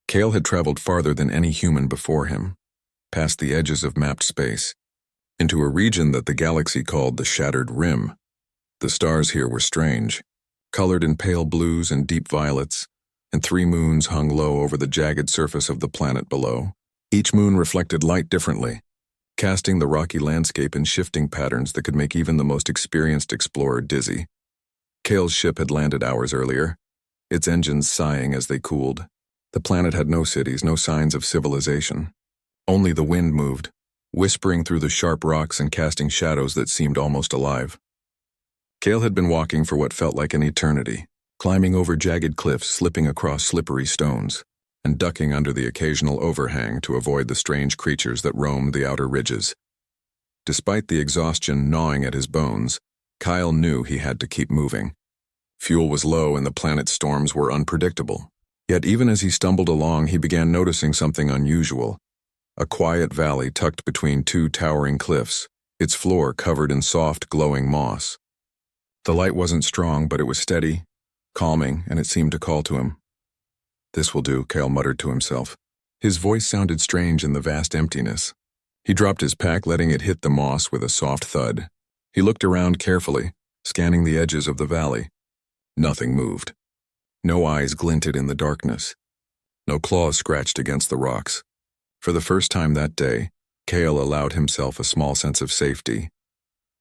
Cale had traveled farther than any human before him, past the edges of mapped space, into a region that the galaxy called the Shattered Rim. The stars here were strange, colored in pale blues and deep violets, and 3 moons hung low over the jagged surface of the planet below. Each moon reflected light differently, casting the rocky landscape in shifting patterns that could make even the most experienced explorer dizzy. Cale's ship had landed hours earlier, its engines sighing as they cooled. The planet had no cities, no signs of civilization. Only the wind moved, whispering through the sharp rocks and casting shadows that seemed almost alive. Cale had been walking for what felt like an eternity, climbing over jagged cliffs, slipping across slippery stones, and ducking under the occasional overhang to avoid the strange creatures that roamed the outer ridges. Despite the exhaustion gnawing at his bones, Kyle knew he had to keep moving. Fuel was low and the planet's storms were unpredictable. Yet even as he stumbled along, he began noticing something unusual. A quiet valley tucked between 2 towering cliffs, its floor covered in soft, glowing moss. The light wasn't strong, but it was steady, calming, and it seemed to call to him. "This will do," Cale muttered to himself. His voice sounded strange in the vast emptiness. He dropped his pack, letting it hit the moss with a soft thud. He looked around carefully, scanning the edges of the valley. Nothing moved. No eyes glinted in the darkness. No claws scratched against the rocks. For the first time that day, Cale allowed himself a small sense of safety.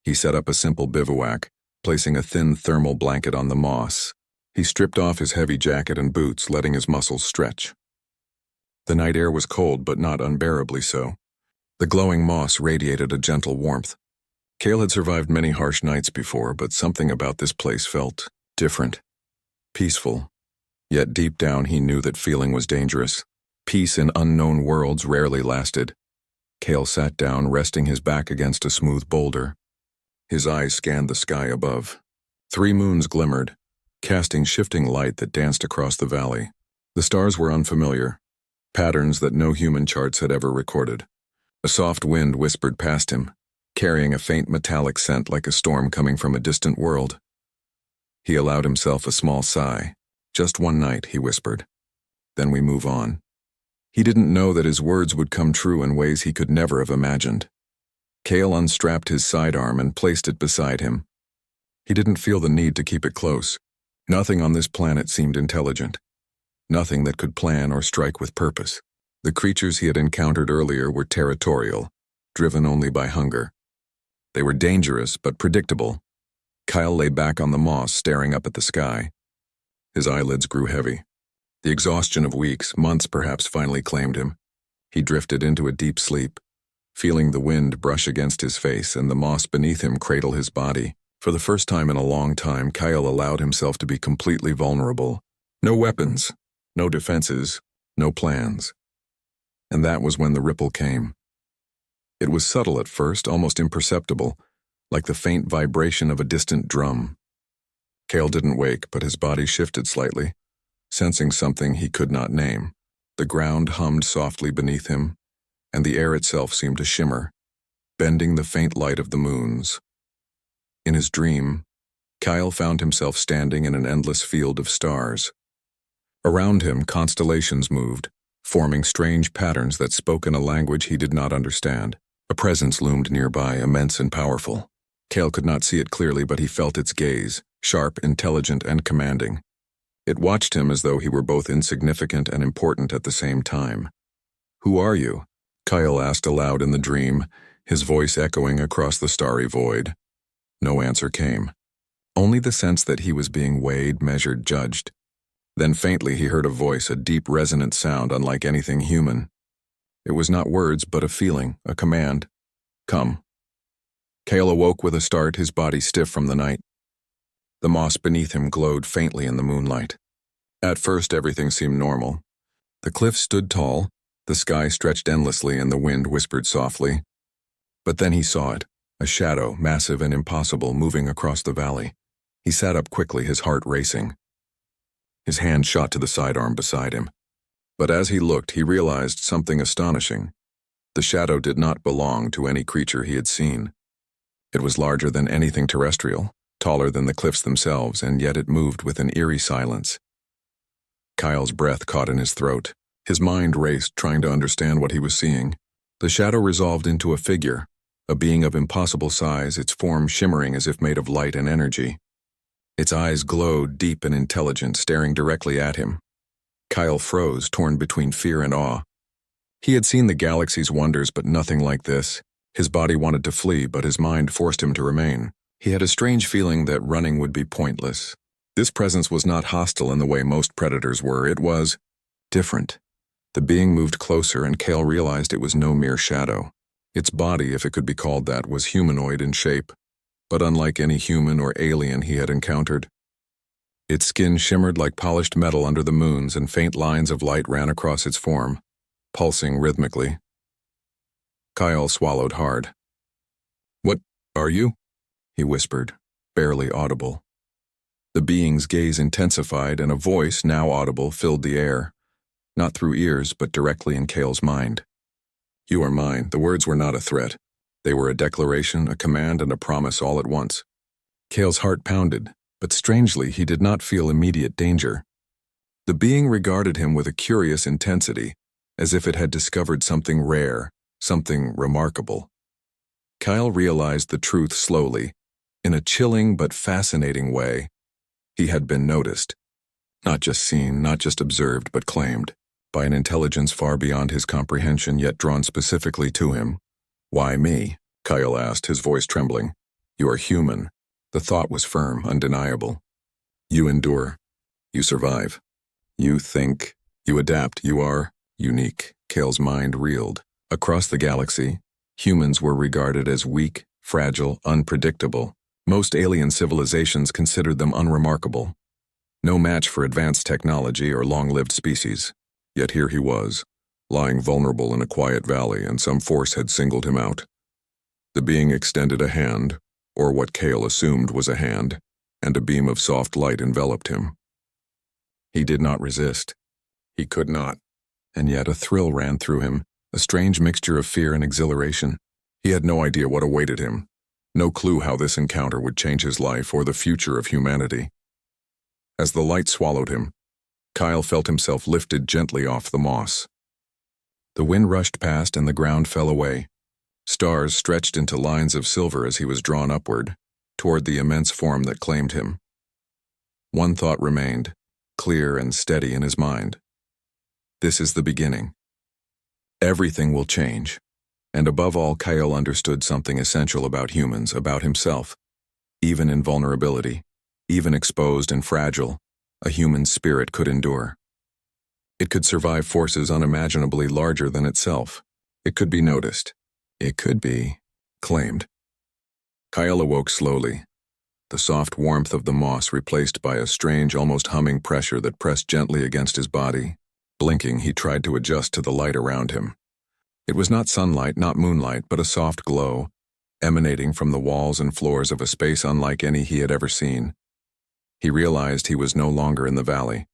He set up a simple bivouac, placing a thin thermal blanket on the moss. He stripped off his heavy jacket and boots, letting his muscles stretch. The night air was cold, but not unbearably so. The glowing moss radiated a gentle warmth. Cale had survived many harsh nights before, but something about this place felt different, peaceful. Yet deep down he knew that feeling was dangerous. Peace in unknown worlds rarely lasted. Cale sat down, resting his back against a smooth boulder. His eyes scanned the sky above. 3 moons glimmered, casting shifting light that danced across the valley. The stars were unfamiliar, patterns that no human charts had ever recorded. A soft wind whispered past him, carrying a faint metallic scent like a storm coming from a distant world. He allowed himself a small sigh. "Just one night," he whispered. "Then we move on." He didn't know that his words would come true in ways he could never have imagined. Cale unstrapped his sidearm and placed it beside him. He didn't feel the need to keep it close. Nothing on this planet seemed intelligent. Nothing that could plan or strike with purpose. The creatures he had encountered earlier were territorial, driven only by hunger. They were dangerous but predictable. Kyle lay back on the moss, staring up at the sky. His eyelids grew heavy. The exhaustion of weeks, months perhaps, finally claimed him. He drifted into a deep sleep, feeling the wind brush against his face and the moss beneath him cradle his body. For the first time in a long time, Kyle allowed himself to be completely vulnerable. No weapons, no defenses, no plans. And that was when the ripple came. It was subtle at first, almost imperceptible, like the faint vibration of a distant drum. Cale didn't wake, but his body shifted slightly, sensing something he could not name. The ground hummed softly beneath him, and the air itself seemed to shimmer, bending the faint light of the moons. In his dream, Kyle found himself standing in an endless field of stars. Around him, constellations moved, forming strange patterns that spoke in a language he did not understand. A presence loomed nearby, immense and powerful. Cale could not see it clearly, but he felt its gaze, sharp, intelligent, and commanding. It watched him as though he were both insignificant and important at the same time. "Who are you?" Kyle asked aloud in the dream, his voice echoing across the starry void. No answer came. Only the sense that he was being weighed, measured, judged. Then faintly he heard a voice, a deep, resonant sound unlike anything human. It was not words, but a feeling, a command. "Come." Cale awoke with a start, his body stiff from the night. The moss beneath him glowed faintly in the moonlight. At first, everything seemed normal. The cliffs stood tall, the sky stretched endlessly, and the wind whispered softly. But then he saw it, a shadow, massive and impossible, moving across the valley. He sat up quickly, his heart racing. His hand shot to the sidearm beside him. But as he looked, he realized something astonishing. The shadow did not belong to any creature he had seen. It was larger than anything terrestrial, taller than the cliffs themselves, and yet it moved with an eerie silence. Kyle's breath caught in his throat. His mind raced, trying to understand what he was seeing. The shadow resolved into a figure, a being of impossible size, its form shimmering as if made of light and energy. Its eyes glowed, deep and intelligent, staring directly at him. Kyle froze, torn between fear and awe. He had seen the galaxy's wonders, but nothing like this. His body wanted to flee, but his mind forced him to remain. He had a strange feeling that running would be pointless. This presence was not hostile in the way most predators were. It was different. The being moved closer, and Kale realized it was no mere shadow. Its body, if it could be called that, was humanoid in shape, but unlike any human or alien he had encountered. Its skin shimmered like polished metal under the moons, and faint lines of light ran across its form, pulsing rhythmically. Kyle swallowed hard. "What are you?" he whispered, barely audible. The being's gaze intensified, and a voice, now audible, filled the air, not through ears, but directly in Kale's mind. "You are mine." The words were not a threat. They were a declaration, a command, and a promise all at once. Kale's heart pounded, but strangely he did not feel immediate danger. The being regarded him with a curious intensity, as if it had discovered something rare, something remarkable. Kyle realized the truth slowly, in a chilling but fascinating way. He had been noticed. Not just seen, not just observed, but claimed, by an intelligence far beyond his comprehension, yet drawn specifically to him. "Why me?" Kyle asked, his voice trembling. "You are human." The thought was firm, undeniable. "You endure. You survive. You think. You adapt. You are unique." Kale's mind reeled. Across the galaxy, humans were regarded as weak, fragile, unpredictable. Most alien civilizations considered them unremarkable. No match for advanced technology or long-lived species. Yet here he was, lying vulnerable in a quiet valley, and some force had singled him out. The being extended a hand, or what Kale assumed was a hand, and a beam of soft light enveloped him. He did not resist. He could not. And yet a thrill ran through him, a strange mixture of fear and exhilaration. He had no idea what awaited him, no clue how this encounter would change his life or the future of humanity. As the light swallowed him, Kyle felt himself lifted gently off the moss. The wind rushed past and the ground fell away. Stars stretched into lines of silver as he was drawn upward, toward the immense form that claimed him. One thought remained, clear and steady in his mind. This is the beginning. Everything will change. And above all, Kyle understood something essential about humans, about himself. Even in vulnerability, even exposed and fragile, a human spirit could endure. It could survive forces unimaginably larger than itself. It could be noticed. It could be claimed. Kyle awoke slowly, the soft warmth of the moss replaced by a strange, almost humming pressure that pressed gently against his body. Blinking, he tried to adjust to the light around him. It was not sunlight, not moonlight, but a soft glow, emanating from the walls and floors of a space unlike any he had ever seen. He realized he was no longer in the valley.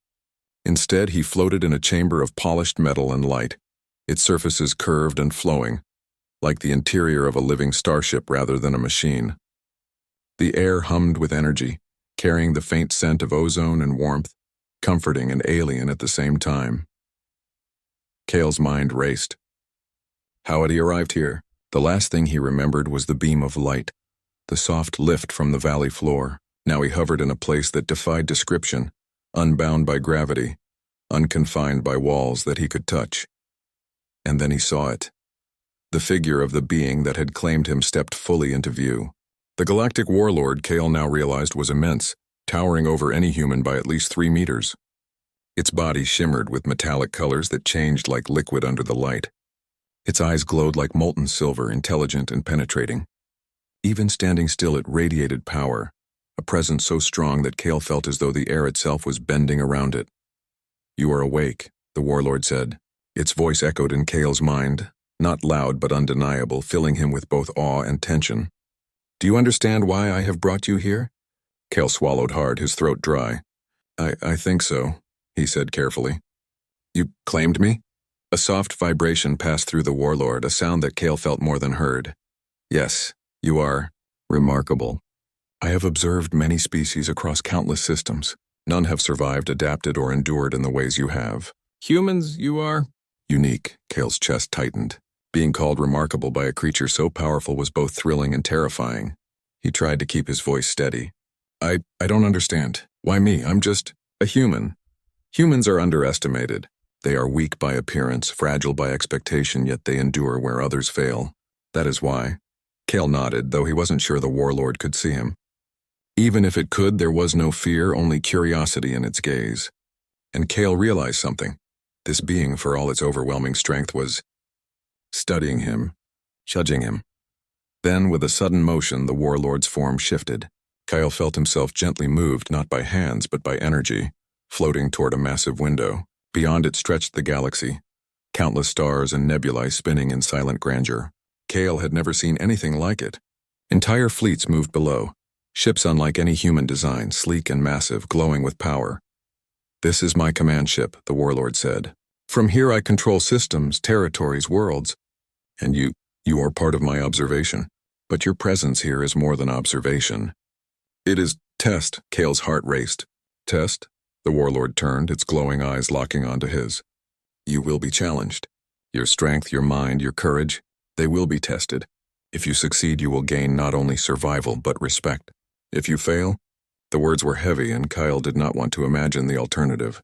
Instead, he floated in a chamber of polished metal and light, its surfaces curved and flowing, like the interior of a living starship rather than a machine. The air hummed with energy, carrying the faint scent of ozone and warmth, comforting and alien at the same time. Kale's mind raced. How had he arrived here? The last thing he remembered was the beam of light, the soft lift from the valley floor. Now he hovered in a place that defied description, unbound by gravity, unconfined by walls that he could touch. And then he saw it. The figure of the being that had claimed him stepped fully into view. The Galactic Warlord, Kale now realized, was immense, towering over any human by at least 3 meters. Its body shimmered with metallic colors that changed like liquid under the light. Its eyes glowed like molten silver, intelligent and penetrating. Even standing still, it radiated power, a presence so strong that Kale felt as though the air itself was bending around it. "You are awake," the warlord said. Its voice echoed in Kale's mind, not loud but undeniable, filling him with both awe and tension. "Do you understand why I have brought you here?" Kale swallowed hard, his throat dry. I think so," he said carefully. "You claimed me?" A soft vibration passed through the warlord, a sound that Kale felt more than heard. "Yes, you are remarkable. I have observed many species across countless systems. None have survived, adapted, or endured in the ways you have. Humans, you are? Unique, Kale's chest tightened. Being called remarkable by a creature so powerful was both thrilling and terrifying. He tried to keep his voice steady. I don't understand. Why me? I'm just a human. Humans are underestimated. They are weak by appearance, fragile by expectation, yet they endure where others fail. That is why. Kale nodded, though he wasn't sure the warlord could see him. Even if it could, there was no fear, only curiosity in its gaze. And Kale realized something. This being, for all its overwhelming strength, was studying him, judging him. Then, with a sudden motion, the warlord's form shifted. Kyle felt himself gently moved, not by hands, but by energy, floating toward a massive window. Beyond it stretched the galaxy, countless stars and nebulae spinning in silent grandeur. Kale had never seen anything like it. Entire fleets moved below, ships unlike any human design, sleek and massive, glowing with power. "This is my command ship," the warlord said. "From here I control systems, territories, worlds. And you are part of my observation. But your presence here is more than observation. It is test." Kale's heart raced. "Test?" The warlord turned, its glowing eyes locking onto his. "You will be challenged. Your strength, your mind, your courage, they will be tested. If you succeed, you will gain not only survival, but respect. If you fail..." The words were heavy, and Kyle did not want to imagine the alternative.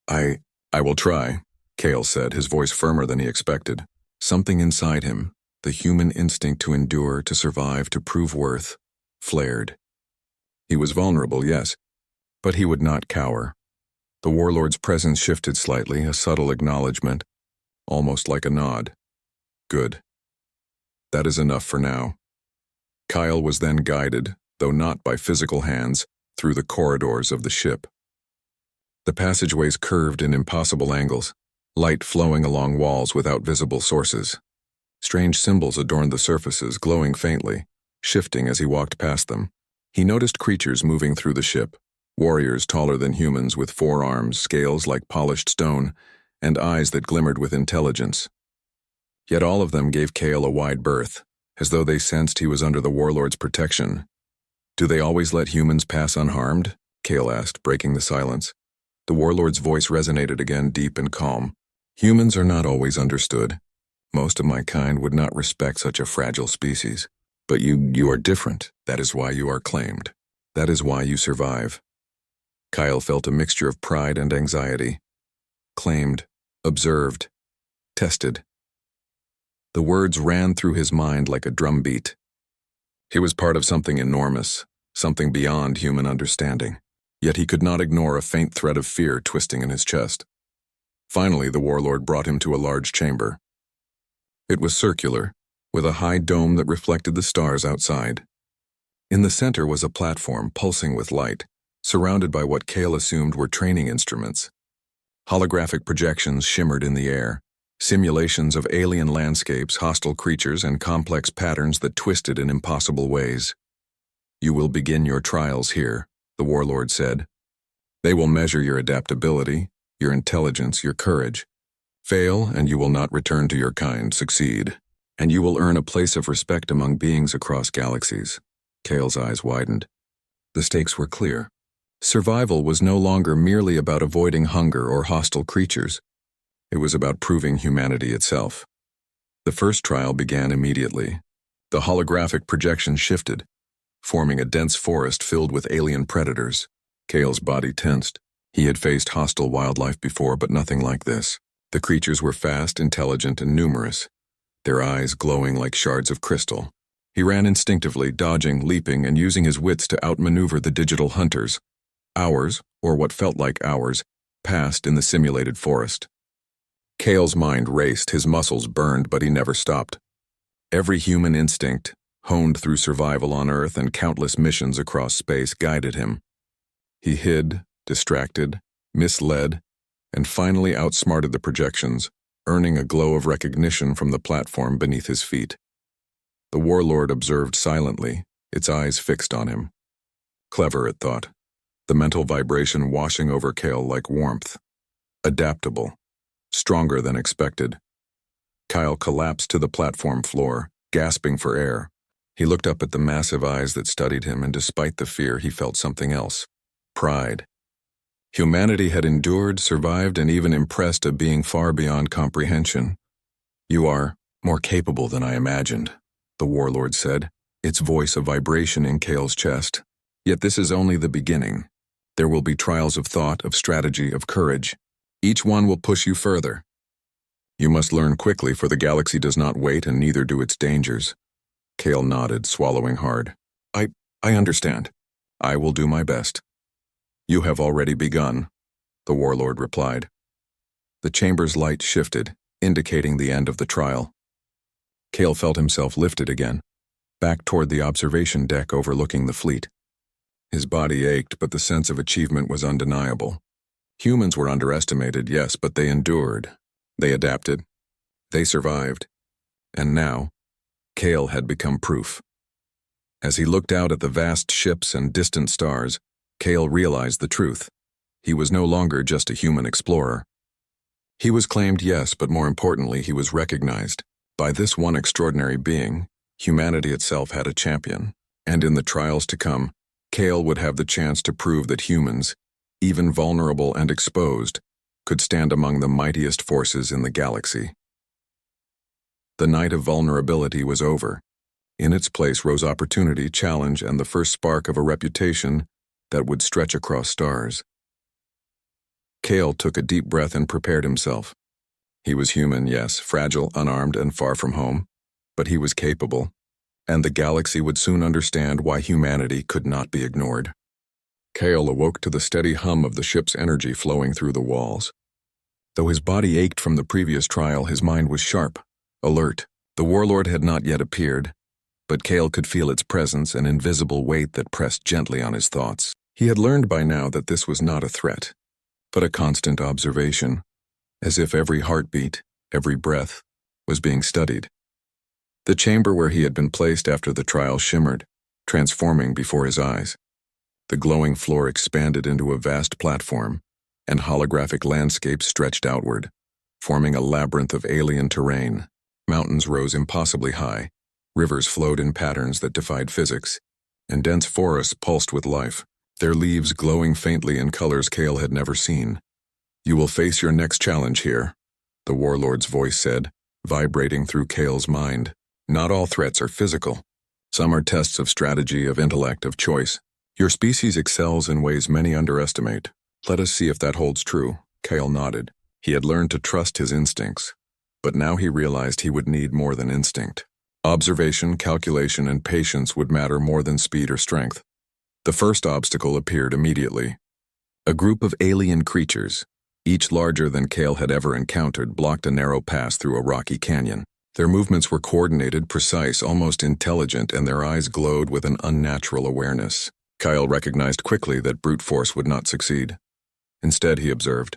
I will try," Kale said, his voice firmer than he expected. Something inside him, the human instinct to endure, to survive, to prove worth, flared. He was vulnerable, yes, but he would not cower. The warlord's presence shifted slightly, a subtle acknowledgement, almost like a nod. "Good. That is enough for now." Kyle was then guided, though not by physical hands, through the corridors of the ship. The passageways curved in impossible angles, light flowing along walls without visible sources. Strange symbols adorned the surfaces, glowing faintly, shifting as he walked past them. He noticed creatures moving through the ship, warriors taller than humans with forearms, scales like polished stone, and eyes that glimmered with intelligence. Yet all of them gave Kale a wide berth, as though they sensed he was under the warlord's protection. "Do they always let humans pass unharmed?" Kale asked, breaking the silence. The warlord's voice resonated again, deep and calm. "Humans are not always understood. Most of my kind would not respect such a fragile species. But you are different. That is why you are claimed. That is why you survive." Kyle felt a mixture of pride and anxiety. Claimed, observed, tested. The words ran through his mind like a drumbeat. He was part of something enormous, something beyond human understanding. Yet he could not ignore a faint thread of fear twisting in his chest. Finally, the warlord brought him to a large chamber. It was circular, with a high dome that reflected the stars outside. In the center was a platform pulsing with light, surrounded by what Kale assumed were training instruments. Holographic projections shimmered in the air, simulations of alien landscapes, hostile creatures, and complex patterns that twisted in impossible ways. "You will begin your trials here," the warlord said. "They will measure your adaptability, your intelligence, your courage. Fail, and you will not return to your kind. Succeed, and you will earn a place of respect among beings across galaxies." Kale's eyes widened. The stakes were clear. Survival was no longer merely about avoiding hunger or hostile creatures. It was about proving humanity itself. The first trial began immediately. The holographic projection shifted, forming a dense forest filled with alien predators. Kale's body tensed. He had faced hostile wildlife before, but nothing like this. The creatures were fast, intelligent, and numerous, their eyes glowing like shards of crystal. He ran instinctively, dodging, leaping, and using his wits to outmaneuver the digital hunters. Hours, or what felt like hours, passed in the simulated forest. Kale's mind raced, his muscles burned, but he never stopped. Every human instinct, honed through survival on Earth and countless missions across space, guided him. He hid, distracted, misled, and finally outsmarted the projections, earning a glow of recognition from the platform beneath his feet. The warlord observed silently, its eyes fixed on him. Clever, it thought, the mental vibration washing over Kale like warmth. Adaptable, stronger than expected. Kyle collapsed to the platform floor, gasping for air. He looked up at the massive eyes that studied him, and despite the fear, he felt something else. Pride. Humanity had endured, survived, and even impressed a being far beyond comprehension. "You are more capable than I imagined," the warlord said, its voice a vibration in Kale's chest. "Yet this is only the beginning. There will be trials of thought, of strategy, of courage. Each one will push you further. You must learn quickly, for the galaxy does not wait, and neither do its dangers." Kale nodded, swallowing hard. I understand. I will do my best." "You have already begun," the warlord replied. The chamber's light shifted, indicating the end of the trial. Kale felt himself lifted again, back toward the observation deck overlooking the fleet. His body ached, but the sense of achievement was undeniable. Humans were underestimated, yes, but they endured. They adapted. They survived. And now, Kale had become proof. As he looked out at the vast ships and distant stars, Kale realized the truth. He was no longer just a human explorer. He was claimed, yes, but more importantly, he was recognized. By this one extraordinary being, humanity itself had a champion. And in the trials to come, Kale would have the chance to prove that humans, even vulnerable and exposed, could stand among the mightiest forces in the galaxy. The night of vulnerability was over. In its place rose opportunity, challenge, and the first spark of a reputation that would stretch across stars. Kale took a deep breath and prepared himself. He was human, yes, fragile, unarmed, and far from home, but he was capable, and the galaxy would soon understand why humanity could not be ignored. Kale awoke to the steady hum of the ship's energy flowing through the walls. Though his body ached from the previous trial, his mind was sharp, alert. The warlord had not yet appeared, but Kale could feel its presence, an invisible weight that pressed gently on his thoughts. He had learned by now that this was not a threat, but a constant observation, as if every heartbeat, every breath, was being studied. The chamber where he had been placed after the trial shimmered, transforming before his eyes. The glowing floor expanded into a vast platform, and holographic landscapes stretched outward, forming a labyrinth of alien terrain. Mountains rose impossibly high, rivers flowed in patterns that defied physics, and dense forests pulsed with life, their leaves glowing faintly in colors Kale had never seen. "You will face your next challenge here," the warlord's voice said, vibrating through Kale's mind. "Not all threats are physical. Some are tests of strategy, of intellect, of choice. Your species excels in ways many underestimate. Let us see if that holds true." Kale nodded. He had learned to trust his instincts, but now he realized he would need more than instinct. Observation, calculation, and patience would matter more than speed or strength. The first obstacle appeared immediately. A group of alien creatures, each larger than Kale had ever encountered, blocked a narrow pass through a rocky canyon. Their movements were coordinated, precise, almost intelligent, and their eyes glowed with an unnatural awareness. Kyle recognized quickly that brute force would not succeed. Instead, he observed.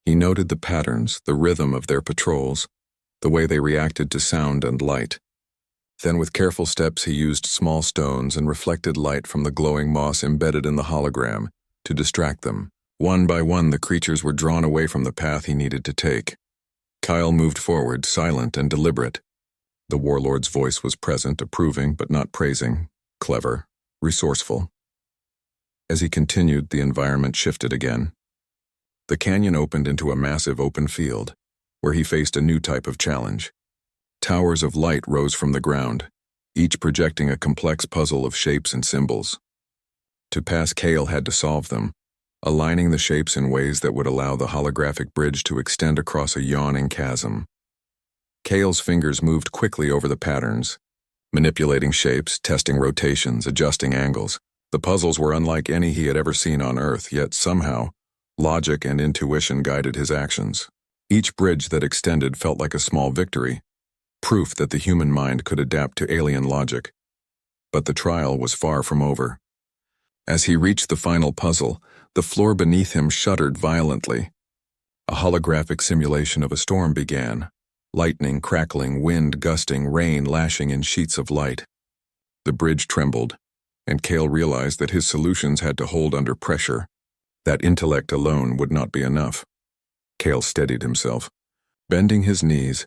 He noted the patterns, the rhythm of their patrols, the way they reacted to sound and light. Then with careful steps he used small stones and reflected light from the glowing moss embedded in the hologram to distract them. One by one the creatures were drawn away from the path he needed to take. Kyle moved forward, silent and deliberate. The warlord's voice was present, approving but not praising, clever, resourceful. As he continued, the environment shifted again. The canyon opened into a massive open field, where he faced a new type of challenge. Towers of light rose from the ground, each projecting a complex puzzle of shapes and symbols. To pass, Kale had to solve them, aligning the shapes in ways that would allow the holographic bridge to extend across a yawning chasm. Kale's fingers moved quickly over the patterns, manipulating shapes, testing rotations, adjusting angles. The puzzles were unlike any he had ever seen on Earth, yet somehow, logic and intuition guided his actions. Each bridge that extended felt like a small victory, proof that the human mind could adapt to alien logic. But the trial was far from over. As he reached the final puzzle, the floor beneath him shuddered violently. A holographic simulation of a storm began, lightning crackling, wind gusting, rain lashing in sheets of light. The bridge trembled, and Kale realized that his solutions had to hold under pressure. That intellect alone would not be enough. Kale steadied himself, bending his knees,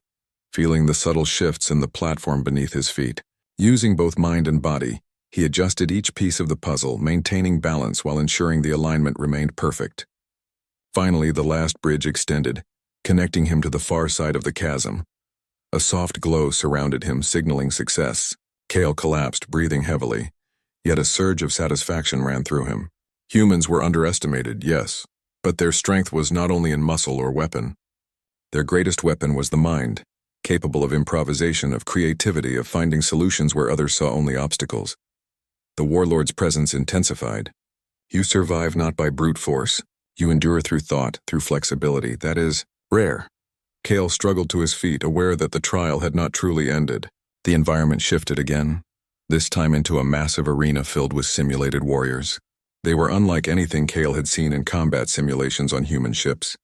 feeling the subtle shifts in the platform beneath his feet. Using both mind and body, he adjusted each piece of the puzzle, maintaining balance while ensuring the alignment remained perfect. Finally, the last bridge extended, connecting him to the far side of the chasm. A soft glow surrounded him, signaling success. Kale collapsed, breathing heavily, yet a surge of satisfaction ran through him. Humans were underestimated, yes, but their strength was not only in muscle or weapon. Their greatest weapon was the mind, capable of improvisation, of creativity, of finding solutions where others saw only obstacles. The warlord's presence intensified. You survive not by brute force. You endure through thought, through flexibility. That is rare. Kale struggled to his feet, aware that the trial had not truly ended. The environment shifted again, this time into a massive arena filled with simulated warriors. They were unlike anything Kale had seen in combat simulations on human ships.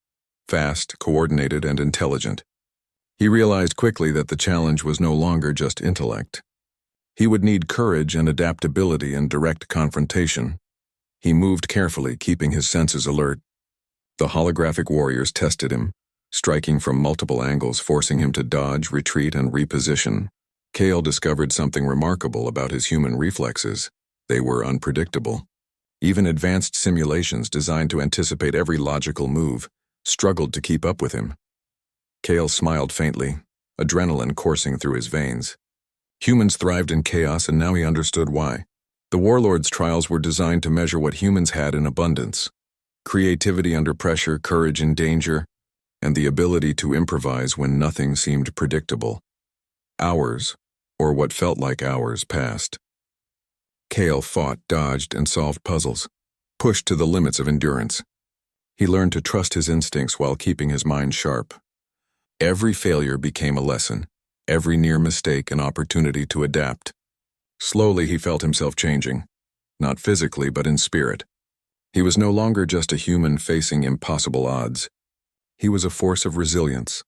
Fast, coordinated, and intelligent. He realized quickly that the challenge was no longer just intellect. He would need courage and adaptability in direct confrontation. He moved carefully, keeping his senses alert. The holographic warriors tested him, striking from multiple angles, forcing him to dodge, retreat, and reposition. Kale discovered something remarkable about his human reflexes. They were unpredictable. Even advanced simulations designed to anticipate every logical move struggled to keep up with him. Kale smiled faintly, adrenaline coursing through his veins. Humans thrived in chaos, and now he understood why. The warlord's trials were designed to measure what humans had in abundance: creativity under pressure, courage in danger, and the ability to improvise when nothing seemed predictable. Hours, or what felt like hours, passed. Kale fought, dodged, and solved puzzles, pushed to the limits of endurance. He learned to trust his instincts while keeping his mind sharp. Every failure became a lesson, every near mistake an opportunity to adapt. Slowly he felt himself changing, not physically but in spirit. He was no longer just a human facing impossible odds. He was a force of resilience,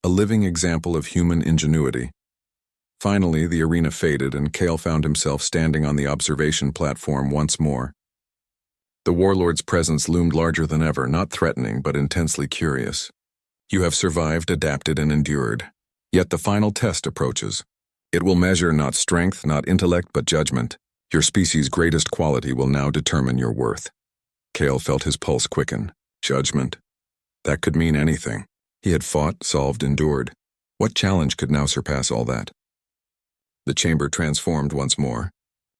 a living example of human ingenuity. Finally, the arena faded, and Kale found himself standing on the observation platform once more. The warlord's presence loomed larger than ever, not threatening but intensely curious. You have survived, adapted, and endured. Yet the final test approaches. It will measure not strength, not intellect, but judgment. Your species' greatest quality will now determine your worth. Kale felt his pulse quicken. Judgment. That could mean anything. He had fought, solved, endured. What challenge could now surpass all that? The chamber transformed once more.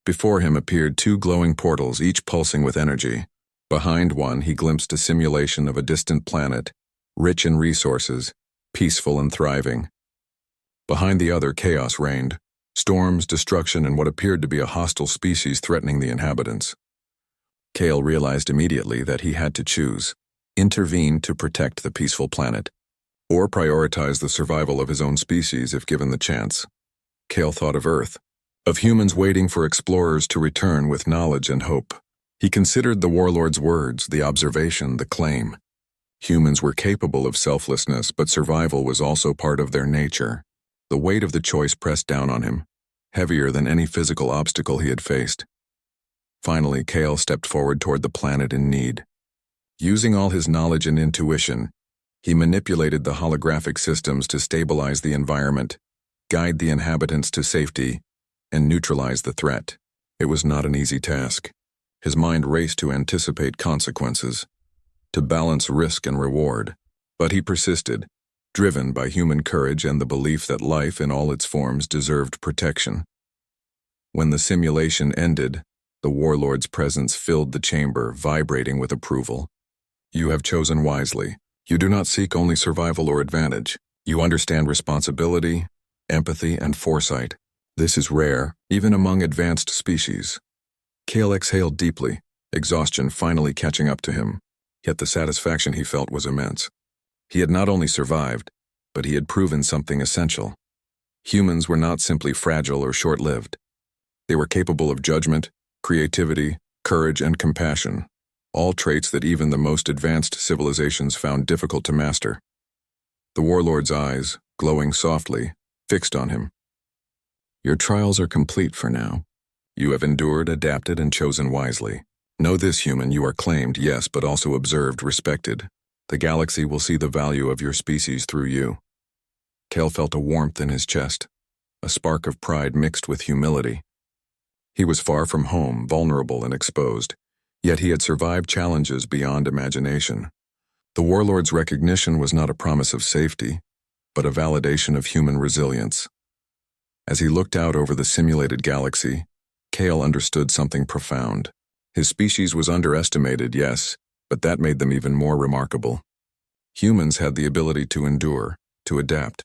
Before him appeared two glowing portals, each pulsing with energy. Behind one, he glimpsed a simulation of a distant planet, rich in resources, peaceful and thriving. Behind the other, chaos reigned. Storms, destruction, and what appeared to be a hostile species threatening the inhabitants. Kale realized immediately that he had to choose: intervene to protect the peaceful planet, or prioritize the survival of his own species if given the chance. Kale thought of Earth, of humans waiting for explorers to return with knowledge and hope. He considered the warlord's words, the observation, the claim. Humans were capable of selflessness, but survival was also part of their nature. The weight of the choice pressed down on him, heavier than any physical obstacle he had faced. Finally, Kale stepped forward toward the planet in need. Using all his knowledge and intuition, he manipulated the holographic systems to stabilize the environment, guide the inhabitants to safety, and neutralize the threat. It was not an easy task. His mind raced to anticipate consequences, to balance risk and reward. But he persisted, driven by human courage and the belief that life in all its forms deserved protection. When the simulation ended, the warlord's presence filled the chamber, vibrating with approval. You have chosen wisely. You do not seek only survival or advantage. You understand responsibility, empathy, and foresight. This is rare, even among advanced species. Kale exhaled deeply, exhaustion finally catching up to him. Yet the satisfaction he felt was immense. He had not only survived, but he had proven something essential. Humans were not simply fragile or short-lived. They were capable of judgment, creativity, courage, and compassion, all traits that even the most advanced civilizations found difficult to master. The warlord's eyes, glowing softly, fixed on him. Your trials are complete for now. You have endured, adapted, and chosen wisely. Know this, human, you are claimed, yes, but also observed, respected. The galaxy will see the value of your species through you. Kale felt a warmth in his chest, a spark of pride mixed with humility. He was far from home, vulnerable and exposed, yet he had survived challenges beyond imagination. The warlord's recognition was not a promise of safety, but a validation of human resilience. As he looked out over the simulated galaxy, Kale understood something profound. His species was underestimated, yes, but that made them even more remarkable. Humans had the ability to endure, to adapt,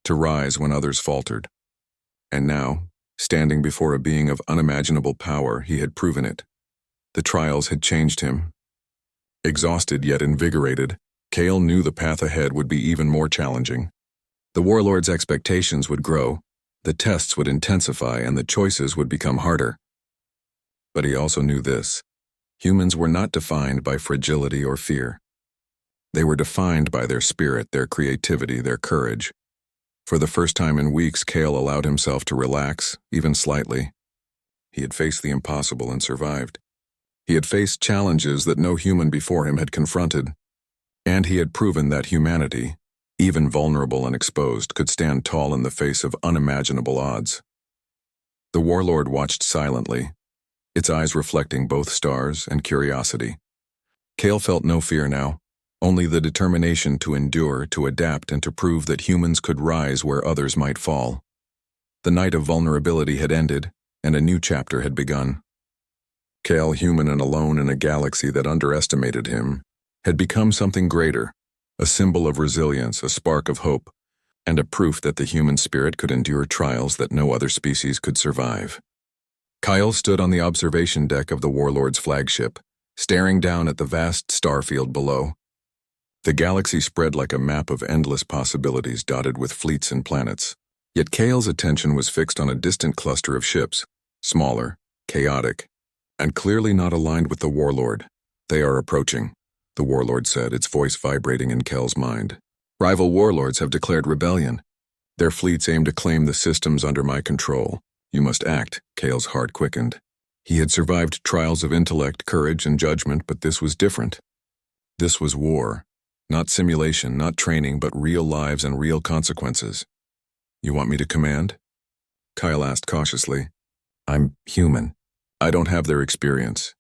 to rise when others faltered. And now, standing before a being of unimaginable power, he had proven it. The trials had changed him. Exhausted yet invigorated, Kale knew the path ahead would be even more challenging. The warlord's expectations would grow, the tests would intensify, and the choices would become harder. But he also knew this: humans were not defined by fragility or fear. They were defined by their spirit, their creativity, their courage. For the first time in weeks, Kale allowed himself to relax, even slightly. He had faced the impossible and survived. He had faced challenges that no human before him had confronted. And he had proven that humanity, even vulnerable and exposed, could stand tall in the face of unimaginable odds. The warlord watched silently, its eyes reflecting both stars and curiosity. Kale felt no fear now, only the determination to endure, to adapt, and to prove that humans could rise where others might fall. The night of vulnerability had ended, and a new chapter had begun. Kale, human and alone in a galaxy that underestimated him, had become something greater, a symbol of resilience, a spark of hope, and a proof that the human spirit could endure trials that no other species could survive. Kyle stood on the observation deck of the warlord's flagship, staring down at the vast starfield below. The galaxy spread like a map of endless possibilities dotted with fleets and planets. Yet Kale's attention was fixed on a distant cluster of ships, smaller, chaotic, and clearly not aligned with the warlord. "They are approaching," the warlord said, its voice vibrating in Kale's mind. "Rival warlords have declared rebellion. Their fleets aim to claim the systems under my control. You must act." Kale's heart quickened. He had survived trials of intellect, courage, and judgment, but this was different. This was war. Not simulation, not training, but real lives and real consequences. "You want me to command?" Kyle asked cautiously. "I'm human. I don't have their experience."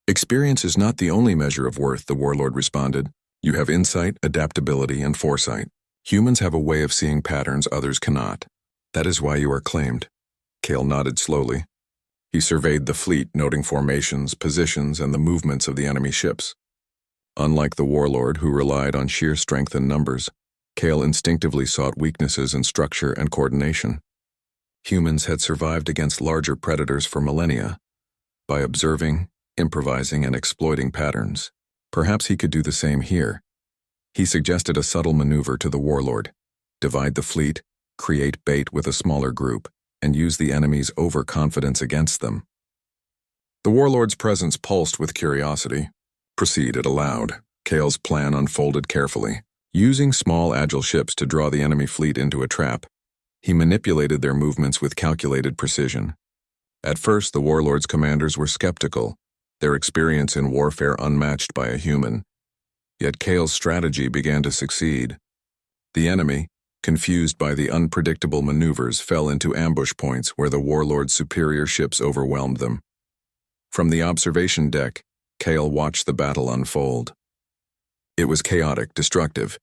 "Experience is not the only measure of worth," the warlord responded. "You have insight, adaptability, and foresight. Humans have a way of seeing patterns others cannot. That is why you are claimed." Kale nodded slowly. He surveyed the fleet, noting formations, positions, and the movements of the enemy ships. Unlike the warlord, who relied on sheer strength and numbers, Kale instinctively sought weaknesses in structure and coordination. Humans had survived against larger predators for millennia, by observing, improvising, and exploiting patterns. Perhaps he could do the same here. He suggested a subtle maneuver to the warlord: divide the fleet, create bait with a smaller group, and use the enemy's overconfidence against them. The warlord's presence pulsed with curiosity. "Proceed," it allowed. Kale's plan unfolded carefully. Using small, agile ships to draw the enemy fleet into a trap, he manipulated their movements with calculated precision. At first, the warlord's commanders were skeptical, their experience in warfare unmatched by a human. Yet Kale's strategy began to succeed. The enemy, confused by the unpredictable maneuvers, fell into ambush points where the warlord's superior ships overwhelmed them. From the observation deck, Kale watched the battle unfold. It was chaotic, destructive,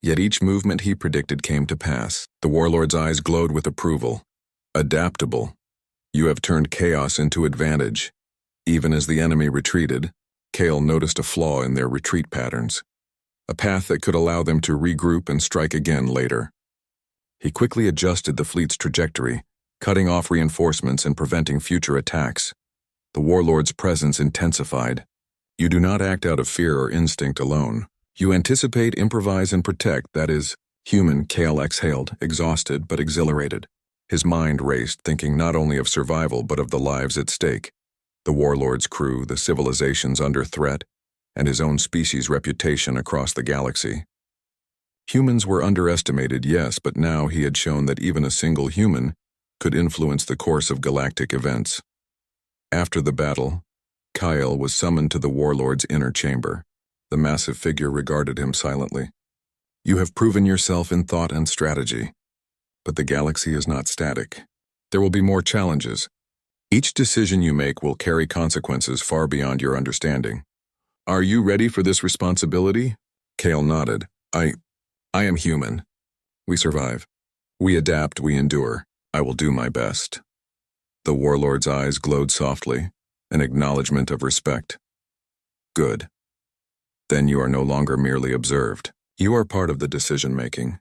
yet each movement he predicted came to pass. The warlord's eyes glowed with approval. "Adaptable. You have turned chaos into advantage." Even as the enemy retreated, Kale noticed a flaw in their retreat patterns, a path that could allow them to regroup and strike again later. He quickly adjusted the fleet's trajectory, cutting off reinforcements and preventing future attacks. The warlord's presence intensified. You do not act out of fear or instinct alone. You anticipate, improvise, and protect. That is human. Kale exhaled, exhausted but exhilarated. His mind raced, thinking not only of survival but of the lives at stake. The warlord's crew, the civilizations under threat, and his own species' reputation across the galaxy. Humans were underestimated, yes, but now he had shown that even a single human could influence the course of galactic events. After the battle, Kyle was summoned to the warlord's inner chamber. The massive figure regarded him silently. "You have proven yourself in thought and strategy. But the galaxy is not static. There will be more challenges. Each decision you make will carry consequences far beyond your understanding. Are you ready for this responsibility?" Kale nodded. I am human. We survive. We adapt, we endure. I will do my best. The warlord's eyes glowed softly, an acknowledgement of respect. Good. Then you are no longer merely observed. You are part of the decision-making.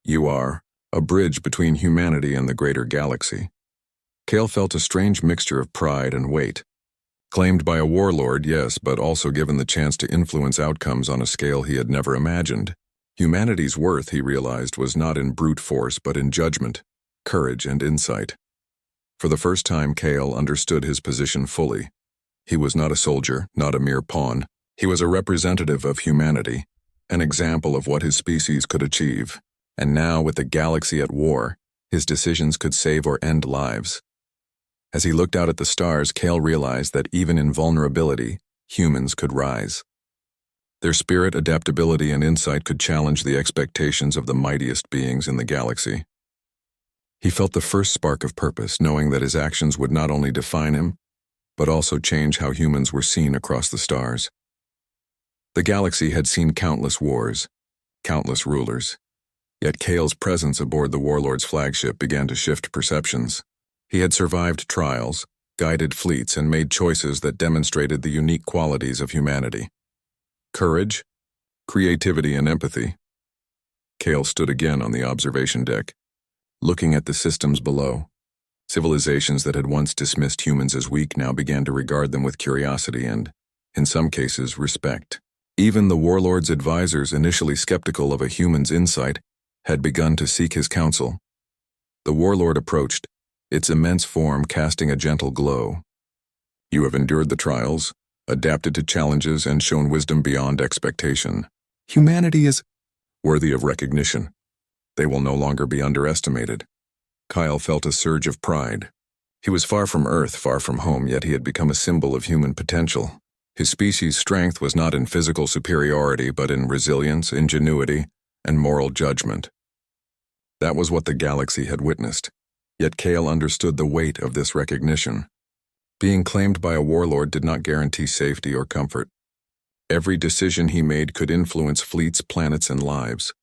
You are a bridge between humanity and the greater galaxy. Kale felt a strange mixture of pride and weight. Claimed by a warlord, yes, but also given the chance to influence outcomes on a scale he had never imagined. Humanity's worth, he realized, was not in brute force but in judgment, courage, and insight. For the first time, Kale understood his position fully. He was not a soldier, not a mere pawn. He was a representative of humanity, an example of what his species could achieve. And now, with the galaxy at war, his decisions could save or end lives. As he looked out at the stars, Kale realized that even in vulnerability, humans could rise. Their spirit, adaptability, and insight could challenge the expectations of the mightiest beings in the galaxy. He felt the first spark of purpose, knowing that his actions would not only define him, but also change how humans were seen across the stars. The galaxy had seen countless wars, countless rulers. Yet Kale's presence aboard the warlord's flagship began to shift perceptions. He had survived trials, guided fleets, and made choices that demonstrated the unique qualities of humanity. Courage, creativity, and empathy. Kale stood again on the observation deck, looking at the systems below. Civilizations that had once dismissed humans as weak now began to regard them with curiosity and, in some cases, respect. Even the warlord's advisors, initially skeptical of a human's insight, had begun to seek his counsel. The warlord approached, its immense form casting a gentle glow. You have endured the trials, adapted to challenges, and shown wisdom beyond expectation. Humanity is worthy of recognition. They will no longer be underestimated. Kyle felt a surge of pride. He was far from Earth, far from home, yet he had become a symbol of human potential. His species' strength was not in physical superiority, but in resilience, ingenuity, and moral judgment. That was what the galaxy had witnessed. Yet Kale understood the weight of this recognition. Being claimed by a warlord did not guarantee safety or comfort. Every decision he made could influence fleets, planets, and lives.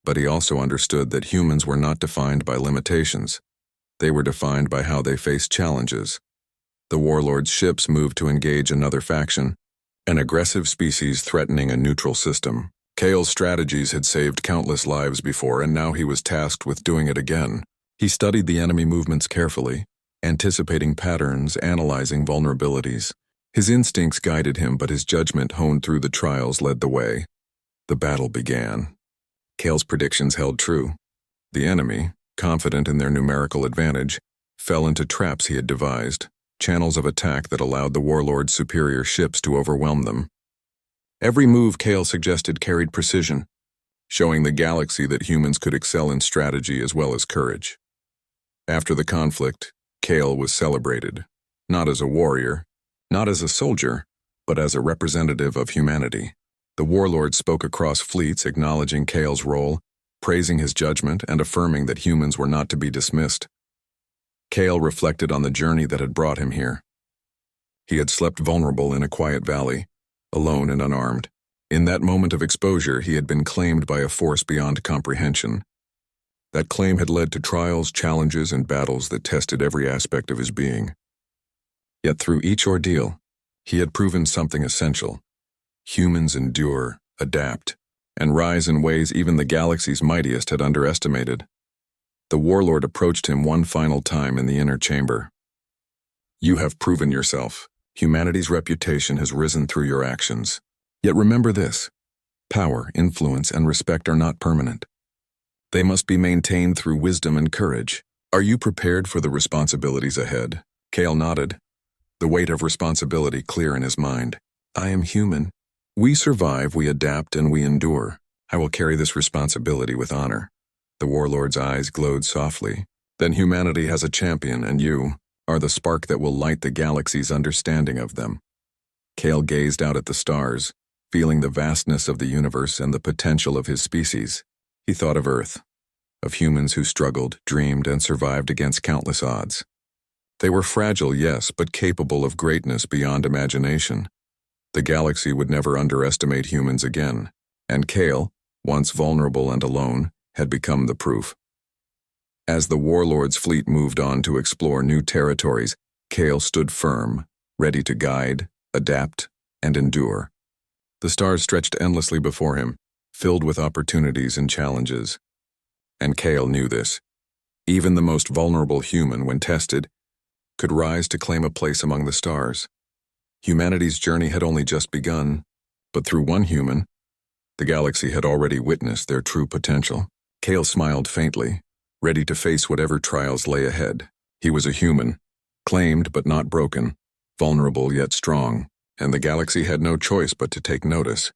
But he also understood that humans were not defined by limitations. They were defined by how they faced challenges. The warlord's ships moved to engage another faction, an aggressive species threatening a neutral system. Kale's strategies had saved countless lives before, and now he was tasked with doing it again. He studied the enemy movements carefully, anticipating patterns, analyzing vulnerabilities. His instincts guided him, but his judgment, honed through the trials, led the way. The battle began. Kale's predictions held true. The enemy, confident in their numerical advantage, fell into traps he had devised, channels of attack that allowed the warlord's superior ships to overwhelm them. Every move Kale suggested carried precision, showing the galaxy that humans could excel in strategy as well as courage. After the conflict, Kale was celebrated, not as a warrior, not as a soldier, but as a representative of humanity. The warlord spoke across fleets, acknowledging Kale's role, praising his judgment, and affirming that humans were not to be dismissed. Kale reflected on the journey that had brought him here. He had slept vulnerable in a quiet valley, alone and unarmed. In that moment of exposure, he had been claimed by a force beyond comprehension. That claim had led to trials, challenges, and battles that tested every aspect of his being. Yet through each ordeal, he had proven something essential. Humans endure, adapt, and rise in ways even the galaxy's mightiest had underestimated. The warlord approached him one final time in the inner chamber. You have proven yourself. Humanity's reputation has risen through your actions. Yet remember this: power, influence, and respect are not permanent. They must be maintained through wisdom and courage. Are you prepared for the responsibilities ahead? Kale nodded, the weight of responsibility clear in his mind. I am human. We survive, we adapt, and we endure. I will carry this responsibility with honor. The warlord's eyes glowed softly. Then humanity has a champion, and you are the spark that will light the galaxy's understanding of them. Kale gazed out at the stars, feeling the vastness of the universe and the potential of his species. He thought of Earth, of humans who struggled, dreamed, and survived against countless odds. They were fragile, yes, but capable of greatness beyond imagination. The galaxy would never underestimate humans again. And Kale, once vulnerable and alone, had become the proof. As the Warlord's fleet moved on to explore new territories, Kale stood firm, ready to guide, adapt, and endure. The stars stretched endlessly before him, filled with opportunities and challenges. And Kale knew this. Even the most vulnerable human, when tested, could rise to claim a place among the stars. Humanity's journey had only just begun, but through one human, the galaxy had already witnessed their true potential. Kale smiled faintly, ready to face whatever trials lay ahead. He was a human, claimed but not broken, vulnerable yet strong, and the galaxy had no choice but to take notice.